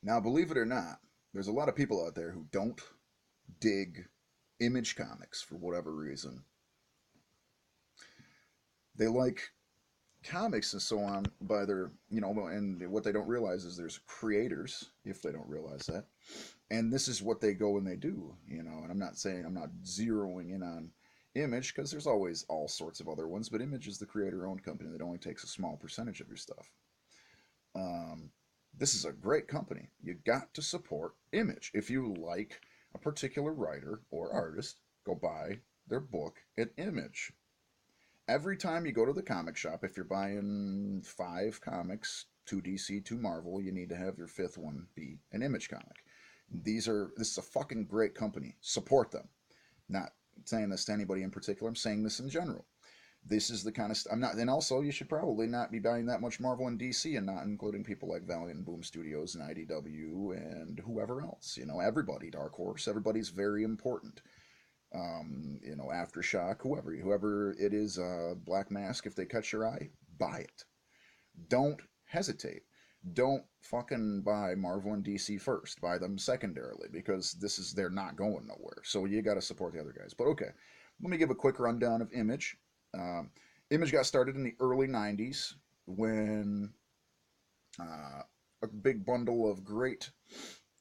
Now, believe it or not, there's a lot of people out there who don't dig Image comics for whatever reason. They like comics and so on by their, and what they don't realize is there's creators, if they don't realize that. And this is what they go and they do, and I'm not saying, I'm not zeroing in on Image because there's always all sorts of other ones, but Image is the creator owned company that only takes a small percentage of your stuff. Um, this is a great company. You got to support Image. If you like a particular writer or artist, go buy their book at Image. Every time you go to the comic shop, if you're buying 5 comics, 2 DC, 2 Marvel, you need to have your fifth one be an Image comic. This is a fucking great company. Support them. Not saying this to anybody in particular. I'm saying this in general. This is the kind of I'm not, and also you should probably not be buying that much Marvel and DC, and not including people like Valiant and Boom Studios and IDW and whoever else. Everybody, Dark Horse, everybody's very important. Aftershock, whoever it is, Black Mask. If they catch your eye, buy it. Don't hesitate. Don't fucking buy Marvel and DC first. Buy them secondarily because they're not going nowhere. So you got to support the other guys. But okay, let me give a quick rundown of Image. Um, Image got started in the early '90s when a big bundle of great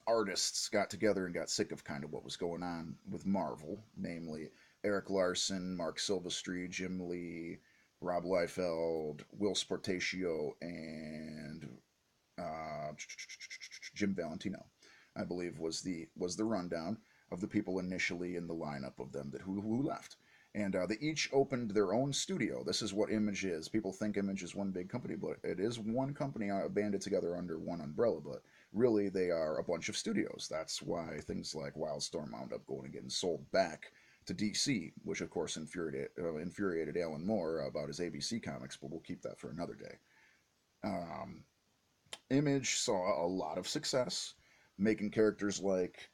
artists got together and got sick of kind of what was going on with Marvel, namely Eric Larson, Mark Silvestri, Jim Lee, Rob Liefeld, Will Sportatio, and uh, Jim Valentino, I believe was the rundown of the people initially in the lineup of them that who left. And they each opened their own studio. This is what Image is. People think Image is one big company, but it is one company banded together under one umbrella. But really, they are a bunch of studios. That's why things like Wildstorm wound up going and getting sold back to DC, which of course infuriated Alan Moore about his ABC comics. But we'll keep that for another day. Um, Image saw a lot of success, making characters like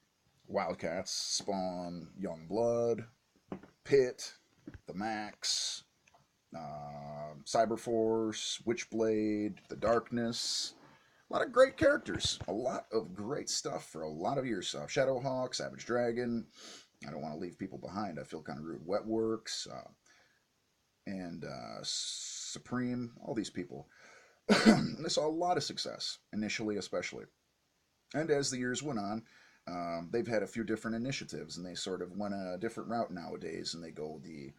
Wildcats, Spawn, Youngblood, Pit, the Max, Cyberforce, Witchblade, the Darkness. A lot of great characters. A lot of great stuff for a lot of years. Shadowhawk, Savage Dragon. I don't want to leave people behind. I feel kind of rude. Wetworks and Supreme. All these people. They saw a lot of success initially, especially. And as the years went on, they've had a few different initiatives, and they sort of went a different route nowadays. And they go the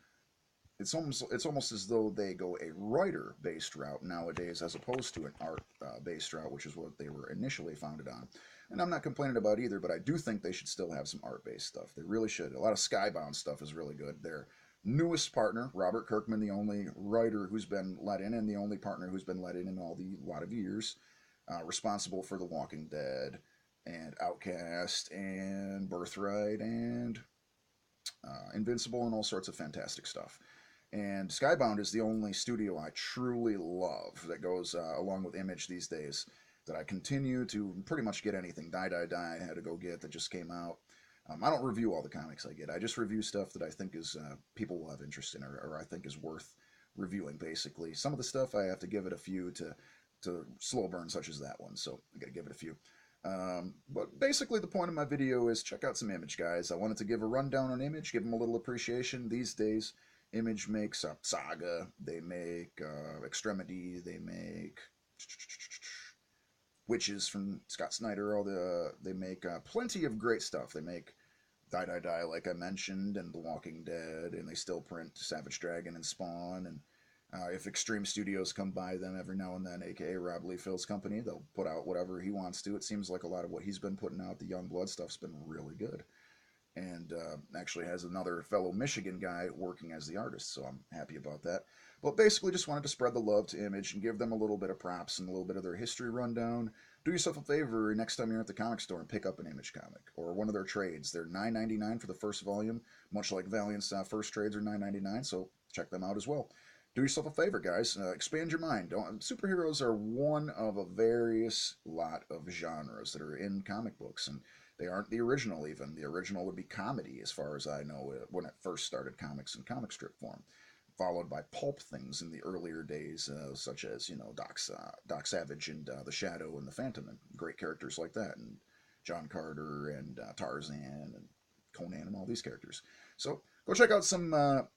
it's almost as though they go a writer based route nowadays as opposed to an art based route, which is what they were initially founded on. And I'm not complaining about either, but I do think they should still have some art based stuff. They really should. A lot of Skybound stuff is really good. Their newest partner, Robert Kirkman, the only writer who's been let in, and the only partner who's been let in all the lot of years, responsible for The Walking Dead and Outcast and Birthright and Invincible and all sorts of fantastic stuff. And Skybound is the only studio I truly love that goes along with Image these days. That I continue to pretty much get anything. Die Die Die I had to go get that just came out. I don't review all the comics I get. I just review stuff that I think is people will have interest in, or I think is worth reviewing. Basically, some of the stuff I have to give it a few to slow burn, such as that one. So I got to give it a few. But basically, the point of my video is check out some Image, guys. I wanted to give a rundown on Image, give them a little appreciation. These days, Image makes Saga, they make Extremity, they make Witches from Scott Snyder. They make plenty of great stuff. They make Die Die Die, like I mentioned, and The Walking Dead, and they still print Savage Dragon and Spawn. And if Extreme Studios come by them every now and then, aka Rob Liefeld's company, they'll put out whatever he wants to. It seems like a lot of what he's been putting out, the Young Blood stuff's been really good. And actually has another fellow Michigan guy working as the artist, so I'm happy about that. But basically, just wanted to spread the love to Image and give them a little bit of props and a little bit of their history rundown. Do yourself a favor next time you're at the comic store and pick up an Image comic or one of their trades. They're $9.99 for the first volume, much like Valiant's first trades are $9.99. So check them out as well. Do yourself a favor, guys. Expand your mind. Superheroes are one of a various lot of genres that are in comic books, and they aren't the original even. The original would be comedy, as far as I know, when it first started comics in comic strip form. followed by pulp things in the earlier days, such as Doc Savage and the Shadow and the Phantom, and great characters like that, and John Carter and Tarzan and Conan and all these characters. So go check out some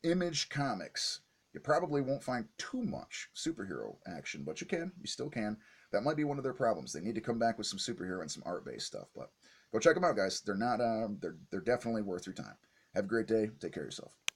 Image comics. You probably won't find too much superhero action, but you still can. That might be one of their problems. They need to come back with some superhero and some art-based stuff. But go check them out, guys. They're not. They're definitely worth your time. Have a great day. Take care of yourself.